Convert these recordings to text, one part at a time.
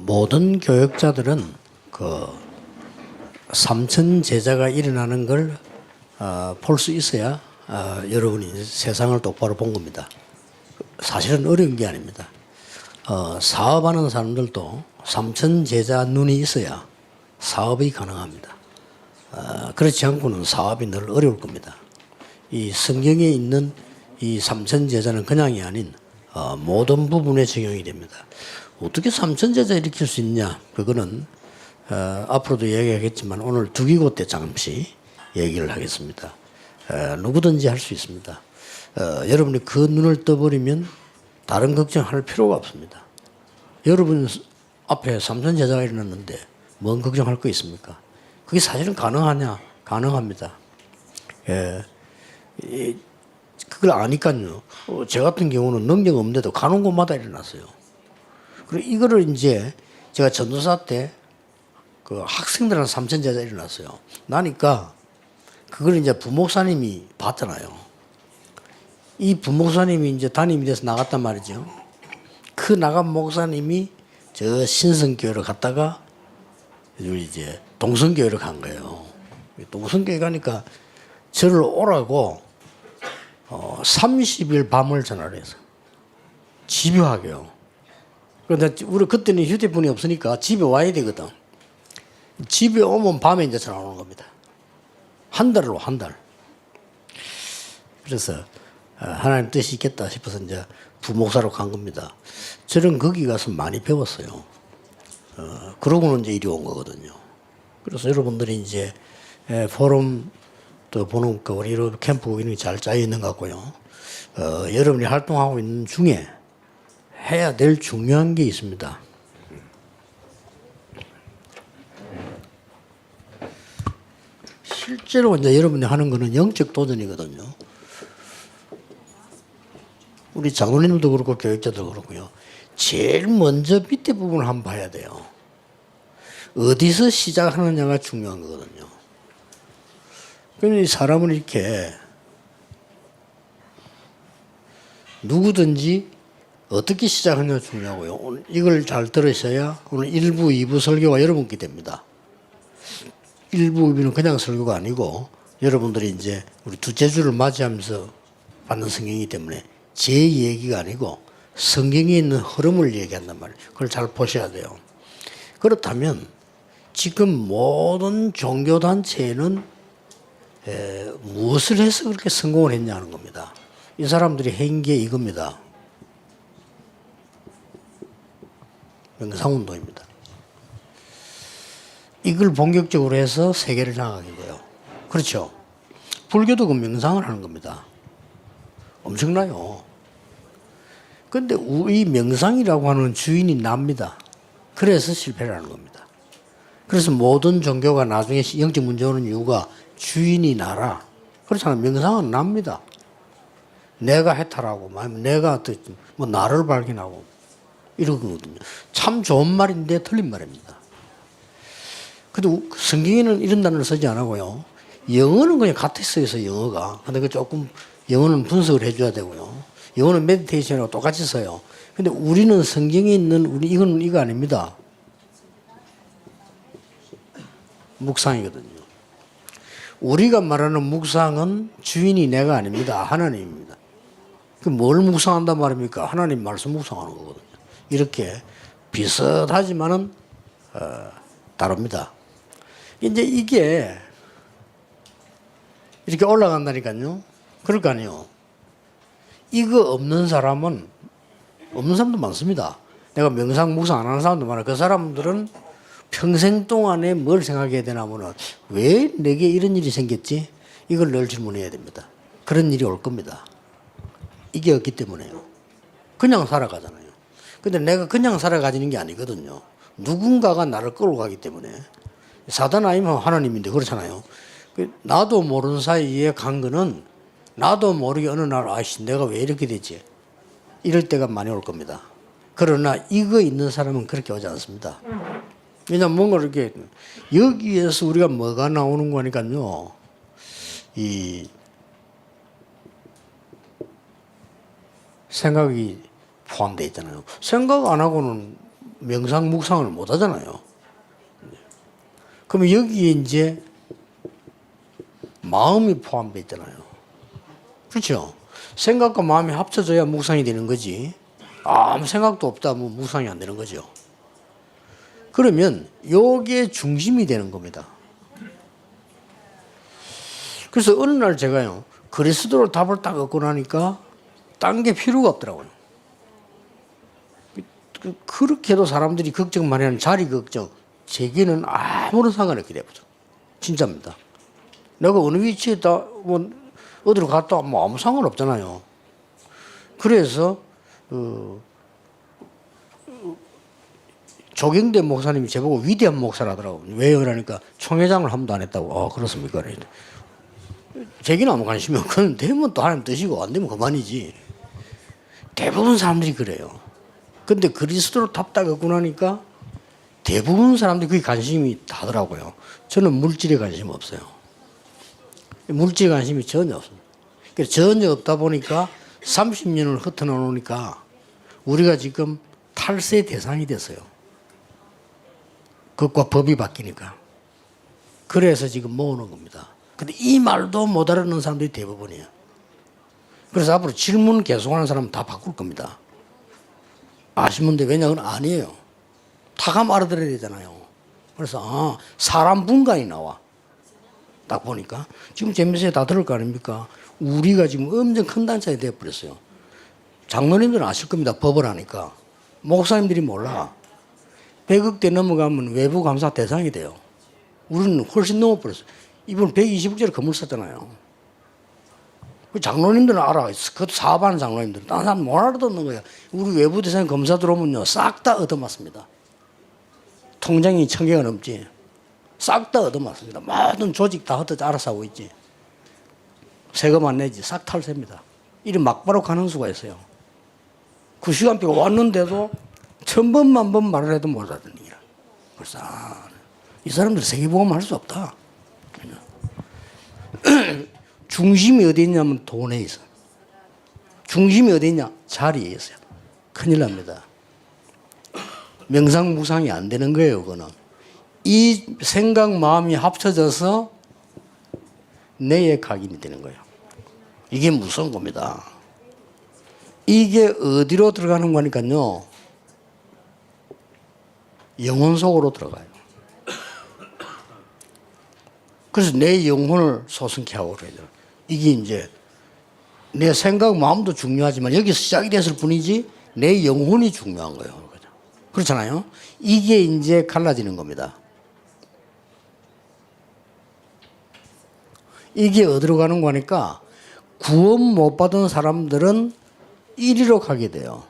모든 교역자들은 삼천 제자가 일어나는 걸 볼 수 있어야 여러분이 세상을 똑바로 본 겁니다. 사실은 어려운 게 아닙니다. 사업하는 사람들도 삼천 제자 눈이 있어야 사업이 가능합니다. 그렇지 않고는 사업이 늘 어려울 겁니다. 이 성경에 있는 이 삼천 제자는 그냥이 아닌 모든 부분에 적용이 됩니다. 어떻게 삼천 제자 일으킬 수 있냐? 그거는 앞으로도 얘기하겠지만 오늘 두기고 때 잠시 얘기를 하겠습니다. 누구든지 할 수 있습니다. 여러분이 그 눈을 떠버리면 다른 걱정할 필요가 없습니다. 여러분 앞에 삼천 제자가 일어났는데 뭔 걱정할 거 있습니까? 그게 사실은 가능하냐? 가능합니다. 그걸 아니까요. 저 같은 경우는 능력 없는데도 가는 곳마다 일어났어요. 그리고 이거를 이제 제가 전도사 때 그 학생들한테 삼천 제자 일어났어요. 나니까 그걸 이제 부목사님이 봤잖아요. 이 부목사님이 이제 담임이 돼서 나갔단 말이죠. 그 나간 목사님이 저 신성교회로 갔다가 이제 동성교회로 간 거예요. 동성교회 가니까 저를 오라고 30일 밤을 전화를 해서 집요하게요. 그런데 우리 그때는 휴대폰이 없으니까 집에 와야 되거든. 집에 오면 밤에 이제 전화 오는 겁니다. 한 달로 한 달. 그래서 하나님 뜻이 있겠다 싶어서 이제 부목사로 간 겁니다. 저는 거기 가서 많이 배웠어요. 그러고는 이제 이리 온 거거든요. 그래서 여러분들이 이제 포럼 또 보는 거 우리 캠프 이런 게 잘 짜여 있는 것 같고요. 여러분이 활동하고 있는 중에 해야 될 중요한 게 있습니다. 실제로 이제 여러분이 하는 거는 영적 도전이거든요. 우리 장로님도 그렇고 교육자도 그렇고요. 제일 먼저 밑에 부분을 한번 봐야 돼요. 어디서 시작하느냐가 중요한 거거든요. 그러니 사람은 이렇게 누구든지 어떻게 시작하느냐가 중요하고요. 오늘 이걸 잘 들으셔야 오늘 1부, 2부 설교가 여러분께 됩니다. 1부, 2부는 그냥 설교가 아니고 여러분들이 이제 우리 두째 주를 맞이하면서 받는 성경이기 때문에 제 얘기가 아니고 성경에 있는 흐름을 얘기한단 말이에요. 그걸 잘 보셔야 돼요. 그렇다면 지금 모든 종교단체는 무엇을 해서 그렇게 성공을 했냐는 겁니다. 이 사람들이 한 게 이겁니다. 명상운동입니다. 이걸 본격적으로 해서 세계를 장악하게 돼요. 그렇죠? 불교도 그 명상을 하는 겁니다. 엄청나요. 그런데 이 명상이라고 하는 주인이 납니다. 그래서 실패를 하는 겁니다. 그래서 모든 종교가 나중에 영적 문제 오는 이유가 주인이 나라. 그렇잖아요. 명상은 납니다. 내가 해탈하고, 내가 뭐 나를 발견하고 이러거든요. 참 좋은 말인데 틀린 말입니다. 근데 성경에는 이런 단어를 쓰지 않고요. 영어는 그냥 같이 써서 영어가. 근데 그 조금 영어는 분석을 해줘야 되고요. 영어는 메디테이션하고 똑같이 써요. 근데 우리는 성경에 있는 이건 이거 아닙니다. 묵상이거든요. 우리가 말하는 묵상은 주인이 내가 아닙니다. 하나님입니다. 뭘 묵상한단 말입니까? 하나님 말씀 묵상하는 거거든요. 이렇게 비슷하지만은 다릅니다. 이제 이게 이렇게 올라간다니까요. 그럴 거 아니에요. 이거 없는 사람은 없는 사람도 많습니다. 내가 명상 묵상 안 하는 사람도 많아요. 그 사람들은 평생 동안에 뭘 생각해야 되냐면은 왜 내게 이런 일이 생겼지? 이걸 늘 질문해야 됩니다. 그런 일이 올 겁니다. 이게 없기 때문에요. 그냥 살아가잖아요. 근데 내가 그냥 살아가지는 게 아니거든요. 누군가가 나를 끌고 가기 때문에. 사단 아니면 하나님인데 그렇잖아요. 나도 모르는 사이에 간 거는 나도 모르게 어느 날 아이씨 내가 왜 이렇게 됐지? 이럴 때가 많이 올 겁니다. 그러나 이거 있는 사람은 그렇게 오지 않습니다. 왜냐하면 뭔가 이렇게 여기에서 우리가 뭐가 나오는 거니까요. 이 생각이 포함되어 있잖아요. 생각 안 하고는 명상 묵상을 못 하잖아요. 그러면 여기에 이제 마음이 포함되어 있잖아요. 그렇죠? 생각과 마음이 합쳐져야 묵상이 되는 거지. 아무 생각도 없다 뭐 묵상이 안 되는 거죠. 그러면 요게 중심이 되는 겁니다. 그래서 어느 날 제가요, 그리스도로 답을 딱 얻고 나니까 딴 게 필요가 없더라고요. 그렇게도 사람들이 걱정 많이 하는 자리 걱정, 제게는 아무런 상관없게 돼버려. 진짜입니다. 내가 어느 위치에 있다, 뭐, 어디로 갔다, 뭐 아무 상관없잖아요. 그래서, 조경대 목사님이 저보고 위대한 목사라더라고요. 왜요? 그러니까 총회장을 한 번도 안 했다고. 그렇습니까? 제게는 아무 관심이 없거든. 되면 또 하나님 뜻이고 안 되면 그만이지. 대부분 사람들이 그래요. 근데 그리스도로 답답 얻고 나니까 대부분 사람들이 그게 관심이 다더라고요. 저는 물질에 관심 없어요. 물질에 관심이 전혀 없습니다. 전혀 없다 보니까 30년을 흩어놓으니까 우리가 지금 탈세 대상이 됐어요. 그것과 법이 바뀌니까. 그래서 지금 모으는 겁니다. 근데 이 말도 못 알아듣는 사람들이 대부분이에요. 그래서 앞으로 질문 계속하는 사람은 다 바꿀 겁니다. 아시면 돼. 왜냐하면 아니에요. 타감 알아들어야 되잖아요. 그래서 사람 분간이 나와. 딱 보니까 지금 재미있어요. 다 들을 거 아닙니까? 우리가 지금 엄청 큰 단체가 되어버렸어요. 장로님들은 아실 겁니다. 법을 하니까. 목사님들이 몰라. 100억대 넘어가면 외부 감사 대상이 돼요. 우리는 훨씬 넘어버렸어요. 이번 120억짜리 건물 샀잖아요. 장로님들은 알아. 그것도 사업하는 장로님들. 다른 사람 못 알아듣는 거야. 우리 외부 대상 검사 들어오면요, 싹 다 얻어맞습니다. 통장이 1000개가 넘지. 싹 다 얻어맞습니다. 모든 조직 다 흩어져 알아서 하고 있지. 세금 안 내지. 싹 탈세입니다. 이리 막바로 가는 수가 있어요. 그 시간표가 왔는데도 1000번만 번 말을 해도 못 알아듣는 거야. 그래서 이 사람들 세계보험 할 수 없다. 중심이 어디 있냐면 돈에 있어. 중심이 어디 있냐? 자리에 있어요. 큰일 납니다. 명상무상이 안 되는 거예요. 그거는. 이 생각 마음이 합쳐져서 내의 각인이 되는 거예요. 이게 무서운 겁니다. 이게 어디로 들어가는 거니까요, 영혼 속으로 들어가요. 그래서 내 영혼을 소승케 하고 그래야 돼요. 이게 이제 내 생각, 마음도 중요하지만 여기서 시작이 됐을 뿐이지 내 영혼이 중요한 거예요. 그렇잖아요. 이게 이제 갈라지는 겁니다. 이게 어디로 가는 거니까 구원 못 받은 사람들은 이리로 가게 돼요.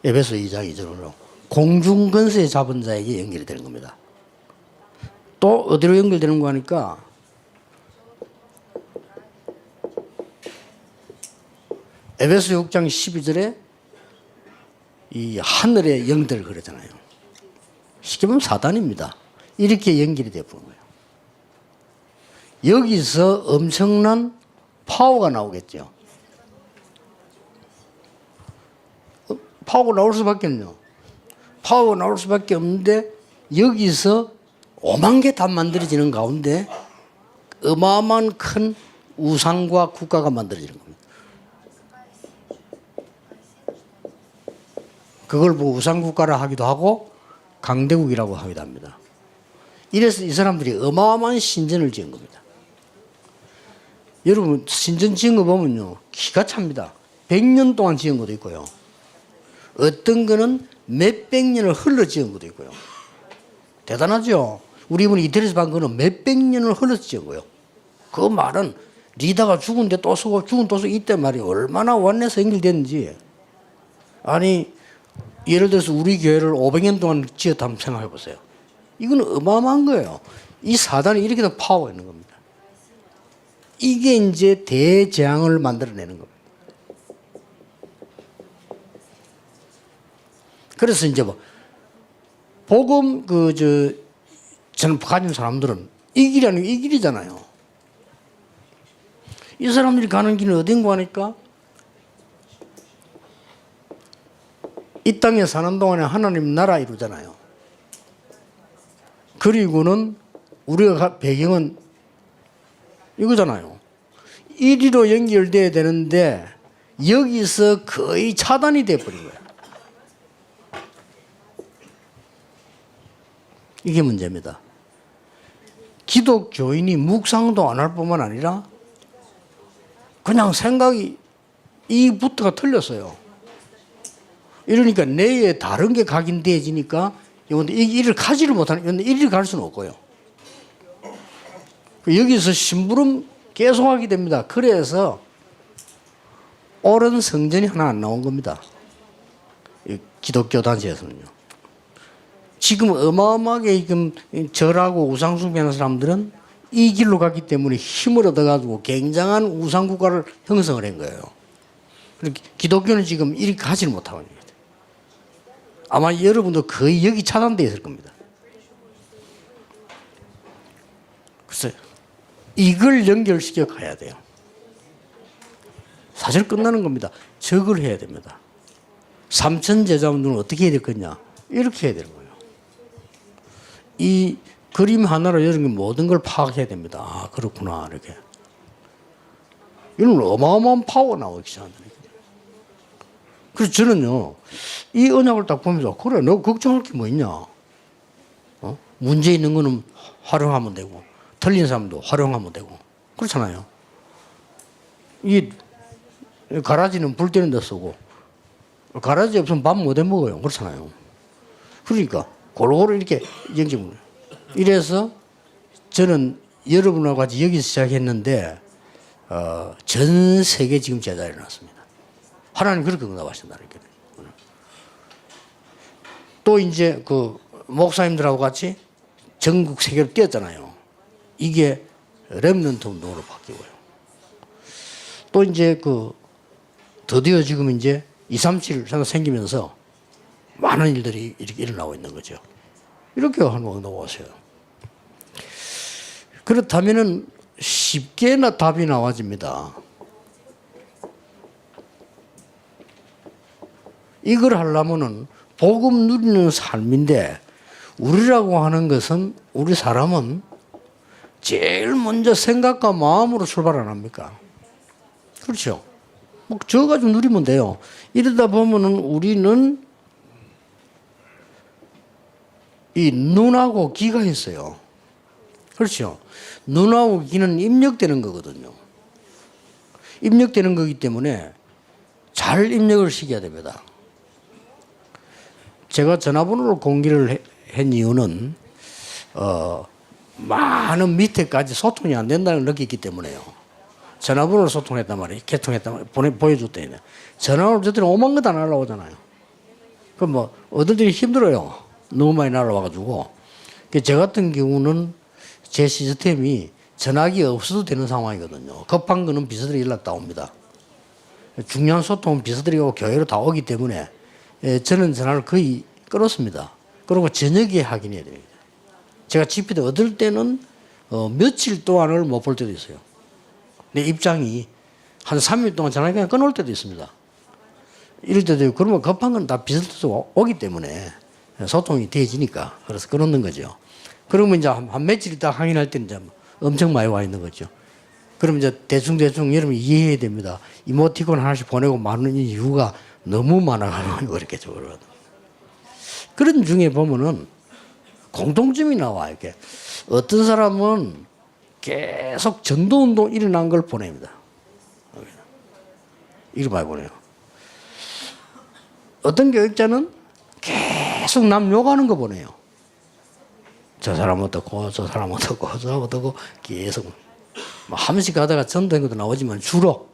에베소 2장 2절로 공중근세 잡은 자에게 연결이 되는 겁니다. 또 어디로 연결되는 거 하니까 에베소 6장 12절에 이 하늘의 영들 그러잖아요. 쉽게 보면 사단입니다. 이렇게 연결이 되어 보는 거예요. 여기서 엄청난 파워가 나오겠죠. 파워가 나올 수밖에 없네요. 파워가 나올 수밖에 없는데 여기서 5만 개 다 만들어지는 가운데 어마어마한 큰 우상과 국가가 만들어지는 겁니다. 그걸 뭐 우상국가라 하기도 하고 강대국이라고 하기도 합니다. 이래서 이 사람들이 어마어마한 신전을 지은 겁니다. 여러분 신전 지은 거 보면요 기가 찹니다. 100년 동안 지은 것도 있고요. 어떤 거는 몇백 년을 흘러 지은 것도 있고요. 대단하죠. 우리 이번에 이태리에서 본 거는 몇백 년을 흘러서 지은 거예요. 그 말은 리다가 죽은데 또 쓰고 죽은 또 쓰고 이때 말이 얼마나 원내에서 연결됐는지. 아니 예를 들어서 우리 교회를 500년 동안 지었다 한번 생각해 보세요. 이건 어마어마한 거예요. 이 사단이 이렇게 더 파워가 있는 겁니다. 이게 이제 대재앙을 만들어내는 겁니다. 그래서 이제 뭐 복음 저는 가진 사람들은 이 길이 아니고 이 길이잖아요. 이 사람들이 가는 길은 어딘가 하니까 이 땅에 사는 동안에 하나님 나라 이루잖아요. 그리고는 우리가 배경은 이거잖아요. 이리로 연결돼야 되는데 여기서 거의 차단이 돼버린 거예요. 이게 문제입니다. 기독교인이 묵상도 안 할 뿐만 아니라 그냥 생각이 이부터가 틀렸어요. 이러니까 내에 다른 게 각인되어지니까 이를 가지를 못하는, 이를 갈 수는 없고요. 여기서 심부름 계속하게 됩니다. 그래서 옳은 성전이 하나 안 나온 겁니다. 기독교 단체에서는요. 지금 어마어마하게 지금 절하고 우상숭배하는 사람들은 이 길로 갔기 때문에 힘을 얻어가지고 굉장한 우상국가를 형성을 한 거예요. 기독교는 지금 이리 가지를 못하고 있는 거예요. 아마 여러분도 거의 여기 차단되어 있을 겁니다. 글쎄, 이걸 연결시켜 가야 돼요. 사실 끝나는 겁니다. 적을 해야 됩니다. 삼천 제자분들은 어떻게 해야 될 거냐? 이렇게 해야 되는 거예요. 이 그림 하나로 여러분 모든 걸 파악해야 됩니다. 아, 그렇구나, 이렇게. 이런 어마어마한 파워가 나오기 시작한다니까. 그래서 저는요, 이 언약을 딱 보면서, 그래, 너 걱정할 게 뭐 있냐? 문제 있는 거는 활용하면 되고, 틀린 사람도 활용하면 되고, 그렇잖아요. 이 가라지는 불 때는 데 쓰고, 가라지 없으면 밥 못 해 먹어요. 그렇잖아요. 그러니까, 골고루 이렇게 연결을. 이래서 저는 여러분하고 같이 여기서 시작했는데, 전 세계 지금 제자를 해놨습니다. 하나님 그렇게 응답하신다는 거예요. 또 이제 그 목사님들하고 같이 전국 세계로 뛰었잖아요. 이게 렘넌트 운동으로 바뀌고요. 또 이제 그 드디어 지금 이제 237 생기면서 많은 일들이 이렇게 일어나고 있는 거죠. 이렇게 하는 거 나왔어요. 그렇다면은 쉽게나 답이 나와집니다. 이걸 하려면은 복음 누리는 삶인데 우리라고 하는 것은 우리 사람은 제일 먼저 생각과 마음으로 출발 안 합니까? 그렇죠? 뭐 저거 가지고 누리면 돼요. 이러다 보면은 우리는 이 눈하고 귀가 있어요. 그렇죠? 눈하고 귀는 입력되는 거거든요. 입력되는 거기 때문에 잘 입력을 시켜야 됩니다. 제가 전화번호를 공개를 한 이유는 많은 밑에까지 소통이 안 된다는 걸 느꼈기 때문에요. 전화번호를 소통했단 말이에요. 개통했단 말이에요. 보여줬더니 전화번호 저들이 5만 건 다 날라오잖아요. 그럼 뭐 어들들이 힘들어요. 너무 많이 날라와가지고. 저 같은 경우는 제 시스템이 전화기 없어도 되는 상황이거든요. 급한 거는 비서들이 연락 다 옵니다. 중요한 소통은 비서들이 오고 교회로 다 오기 때문에 저는 전화를 거의 끊었습니다. 그리고 저녁에 확인해야 됩니다. 제가 집회도 얻을 때는 며칠 동안을 못 볼 때도 있어요. 내 입장이 한 3일 동안 전화기 그냥 끊을 때도 있습니다. 이럴 때도 있고, 그러면 급한 건 다 비서들도 오기 때문에 소통이 되어지니까 그래서 끊는 거죠. 그러면 이제 한 며칠 있다 확인할 때는 이제 엄청 많이 와 있는 거죠. 그러면 이제 대충 여러분이 이해해야 됩니다. 이모티콘 하나씩 보내고 많은 이유가 너무 많아가지고 그렇게 저러거든. 그런 중에 보면은 공통점이 나와. 이렇게 어떤 사람은 계속 전도운동 일어난 걸 보냅니다. 이거 많이 보내요. 어떤 교육자는 계속 남 욕하는 거 보내요. 저 사람 어떻고 저 사람 어떻고 저 사람 어떻고 계속 한 번씩 가다가 전도한 것도 나오지만 주로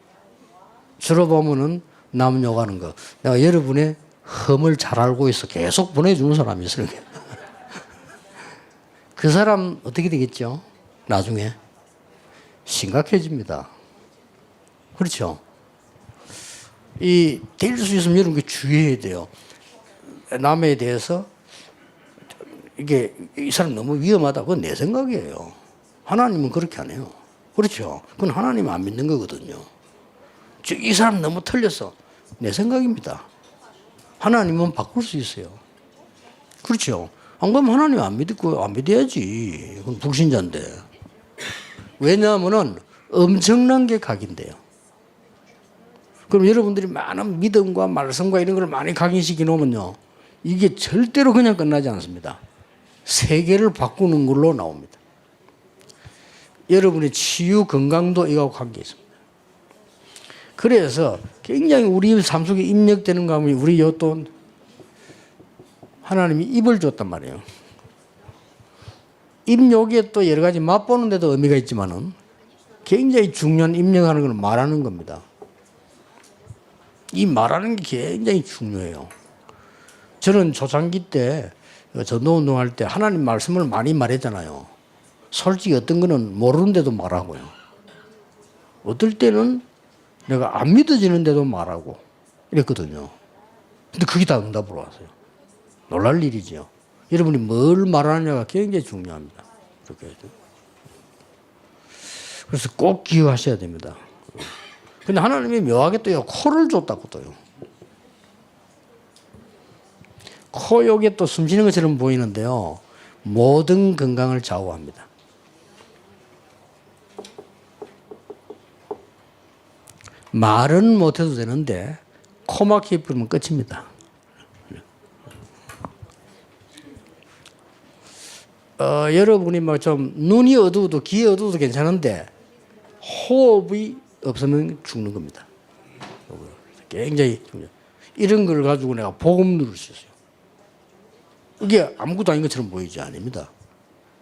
보면은 남 욕하는 거. 내가 여러분의 흠을 잘 알고 있어. 계속 보내주는 사람이 있어요. 그 사람 어떻게 되겠죠? 나중에 심각해집니다. 그렇죠? 될 수 있으면 여러분 주의해야 돼요. 남에 대해서 이게 이 사람 너무 위험하다. 그건 내 생각이에요. 하나님은 그렇게 안 해요. 그렇죠? 그건 하나님 안 믿는 거거든요. 이 사람 너무 틀렸어. 내 생각입니다. 하나님은 바꿀 수 있어요. 그렇죠. 안 그러면 하나님 안 믿고 안 믿어야지. 그건 불신자인데. 왜냐하면은 엄청난 게 각인돼요. 그럼 여러분들이 많은 믿음과 말씀과 이런 걸 많이 각인시켜 놓으면요, 이게 절대로 그냥 끝나지 않습니다. 세계를 바꾸는 걸로 나옵니다. 여러분의 치유 건강도 이거하고 관계 있습니다. 그래서 굉장히 우리 삶 속에 입력되는 거 하면 우리 또 하나님이 입을 줬단 말이에요. 입력에 또 여러 가지 맛보는 데도 의미가 있지만은 굉장히 중요한 입력하는 건 말하는 겁니다. 이 말하는 게 굉장히 중요해요. 저는 초창기 때 전도운동할 때 하나님 말씀을 많이 말했잖아요. 솔직히 어떤 거는 모르는데도 말하고요. 어떨 때는 내가 안 믿어지는데도 말하고 이랬거든요. 근데 그게 다 응답으로 왔어요. 놀랄 일이죠. 여러분이 뭘 말하느냐가 굉장히 중요합니다. 그렇게 해도. 그래서 꼭 기억하셔야 됩니다. 근데 하나님이 묘하게 또요, 코를 줬다고 또요. 코 여기에 또 숨 쉬는 것처럼 보이는데요, 모든 건강을 좌우합니다. 말은 못해도 되는데 코 막히게 부르면 끝입니다. 여러분이 뭐 좀 눈이 어두워도 귀 어두워도 괜찮은데 호흡이 없으면 죽는 겁니다. 굉장히 중요해요. 이런 걸 가지고 내가 복음 누릴 수 있어요. 이게 아무것도 아닌 것처럼 보이지 않습니다.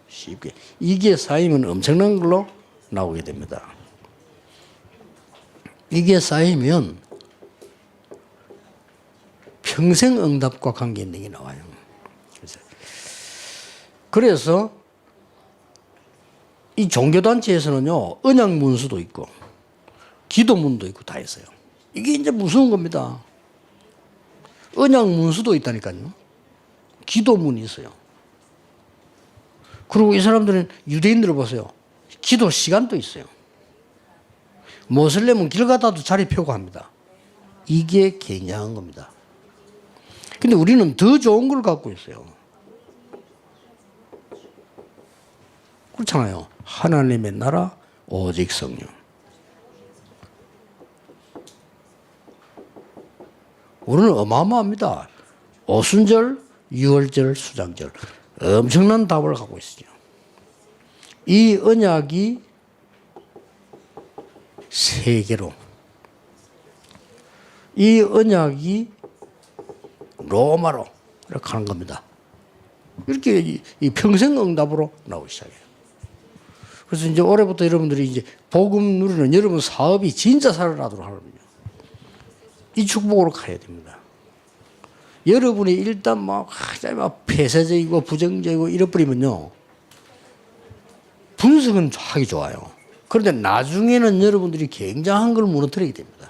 쉽게. 이게 쌓이면 엄청난 걸로 나오게 됩니다. 이게 쌓이면 평생 응답과 관계 있는 게 나와요. 그래서 이 종교단체에서는요, 언약문수도 있고 기도문도 있고 다 있어요. 이게 이제 무서운 겁니다. 언약문수도 있다니까요. 기도문이 있어요. 그리고 이 사람들은 유대인들을 보세요. 기도 시간도 있어요. 모슬렘은 길 가다도 자리 펴고 합니다. 이게 굉장한 겁니다. 근데 우리는 더 좋은 걸 갖고 있어요. 그렇잖아요. 하나님의 나라 오직 성령. 우리는 어마어마합니다. 오순절, 유월절, 수장절 엄청난 답을 갖고 있어요. 이 언약이 세계로, 이 언약이 로마로 이렇게 하는 겁니다. 이렇게 이 평생 응답으로 나오기 시작해요. 그래서 이제 올해부터 여러분들이 이제 복음 누리는 여러분 사업이 진짜 살아나도록 하거든요. 이 축복으로 가야 됩니다. 여러분이 일단 막 폐쇄적이고 부정적이고 이래버리면요, 분석은 하기 좋아요. 그런데 나중에는 여러분들이 굉장한 걸 무너뜨리게 됩니다.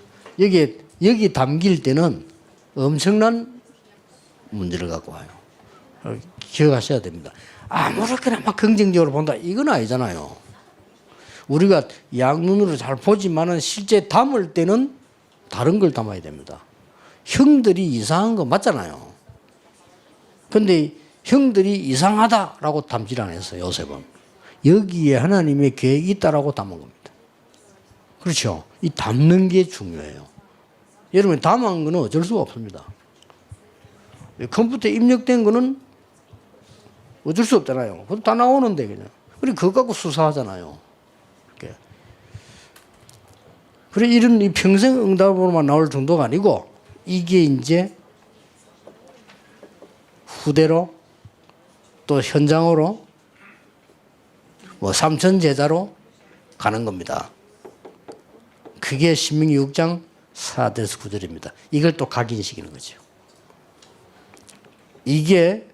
여기 담길 때는 엄청난 문제를 갖고 와요. 기억하셔야 됩니다. 아무렇게나 막 긍정적으로 본다, 이건 아니잖아요. 우리가 양눈으로 잘 보지만은 실제 담을 때는 다른 걸 담아야 됩니다. 형들이 이상한 거 맞잖아요. 근데 형들이 이상하다라고 담질 않았어요, 요셉은. 여기에 하나님의 계획이 있다라고 담은 겁니다. 그렇죠? 이 담는 게 중요해요. 여러분, 담은 거는 어쩔 수가 없습니다. 컴퓨터에 입력된 거는 어쩔 수 없잖아요. 그것도 다 나오는데, 그냥. 그리고 그거 갖고 수사하잖아요. 그래, 이런 이 평생 응답으로만 나올 정도가 아니고, 이게 이제 후대로 또 현장으로 뭐 삼천 제자로 가는 겁니다. 그게 신명기 6장 4절에서 9절입니다. 이걸 또 각인시키는 거죠. 이게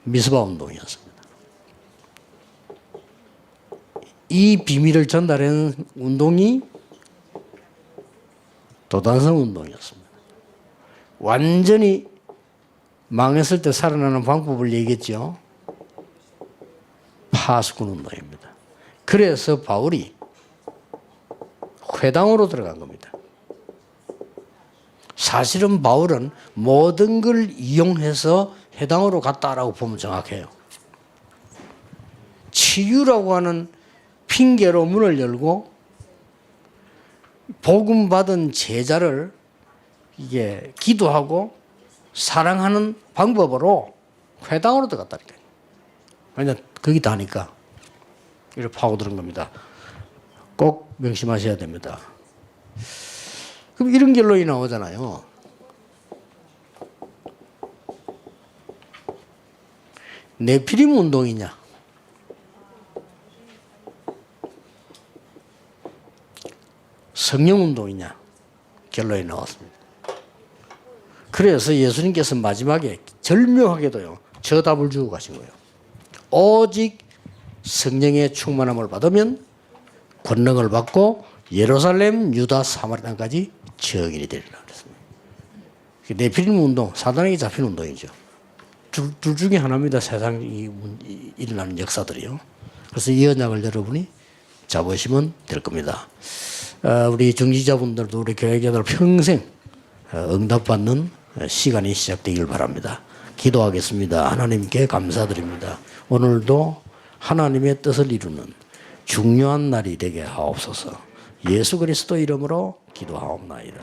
미스바 운동이었습니다. 이 비밀을 전달하는 운동이 도단성 운동이었습니다. 완전히 망했을 때 살아나는 방법을 얘기했죠. 파수꾼 운동입니다. 그래서 바울이 회당으로 들어간 겁니다. 사실은 바울은 모든 걸 이용해서 회당으로 갔다라고 보면 정확해요. 치유라고 하는 핑계로 문을 열고 복음 받은 제자를 이게 기도하고 사랑하는 방법으로 회당으로 들어갔다니까요. 왜냐 거기 다니까 이렇게 파고드는 겁니다. 꼭 명심하셔야 됩니다. 그럼 이런 결론이 나오잖아요. 네피림 운동이냐? 성령 운동이냐? 결론이 나왔습니다. 그래서 예수님께서 마지막에 절묘하게도요, 저 답을 주고 가신 거예요. 오직 성령의 충만함을 받으면 권능을 받고 예루살렘, 유다, 사마리아 땅까지 증인이 되리라 그랬습니다. 네피림 운동, 사단에게 잡힌 운동이죠. 둘 중에 하나입니다. 세상이 일어나는 역사들이요. 그래서 이 언약을 여러분이 잡으시면 될 겁니다. 우리 중지자분들도 우리 교회자들 평생 응답받는 시간이 시작되길 바랍니다. 기도하겠습니다. 하나님께 감사드립니다. 오늘도 하나님의 뜻을 이루는 중요한 날이 되게 하옵소서. 예수 그리스도 이름으로 기도하옵나이다.